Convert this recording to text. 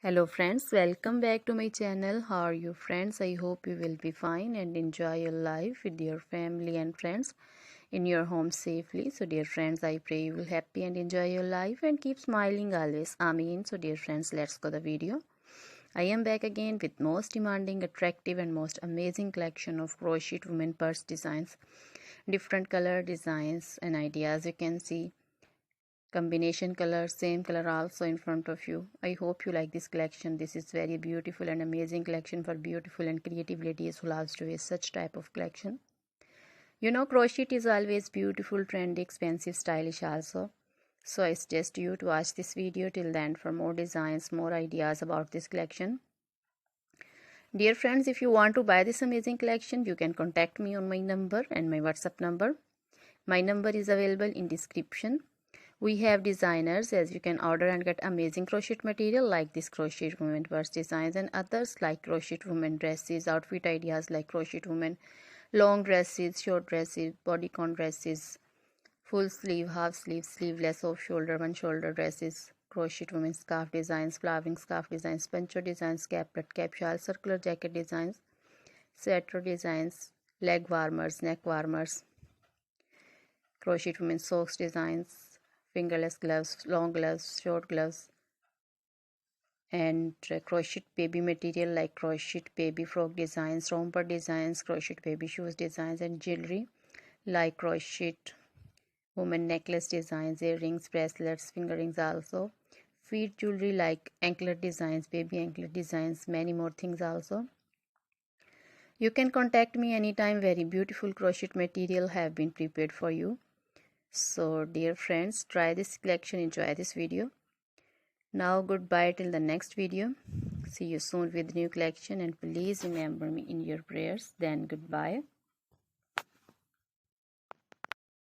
Hello friends, welcome back to my channel. How are you friends? I hope you will be fine and enjoy your life with your family and friends in your home safely. So dear friends, I pray you will happy and enjoy your life and keep smiling always. Amen. So dear friends, let's go the video. I am back again with most demanding, attractive and most amazing collection of crochet women purse designs. Different color designs and ideas you can see. Combination color, same color also in front of you. I hope you like this collection. This is very beautiful and amazing collection for beautiful and creative ladies who loves to wear such type of collection. You know, crochet is always beautiful, trendy, expensive, stylish also. So I suggest you to watch this video till the end for more designs, more ideas about this collection. Dear friends, if you want to buy this amazing collection, you can contact me on my number and my WhatsApp number. My number is available in description. We have designers as you can order and get amazing crochet material like this crochet women purse designs and others like crochet women dresses, outfit ideas like crochet women long dresses, short dresses, bodycon dresses, full sleeve, half sleeve, sleeveless, off shoulder, one shoulder dresses, crochet women scarf designs, flowering scarf designs, poncho designs, caplet, cap shawl, circular jacket designs, sweater designs, leg warmers, neck warmers, crochet women socks designs, fingerless gloves, long gloves, short gloves, and crochet baby material like crochet baby frock designs, romper designs, crochet baby shoes designs, and jewelry like crochet woman necklace designs, earrings, bracelets, finger rings also, feet jewelry like anklet designs, baby anklet designs, many more things also. You can contact me anytime. Very beautiful crochet material have been prepared for you. So dear friends, try this collection, enjoy this video. Now goodbye till the next video. See you soon with new collection and please remember me in your prayers. Then goodbye.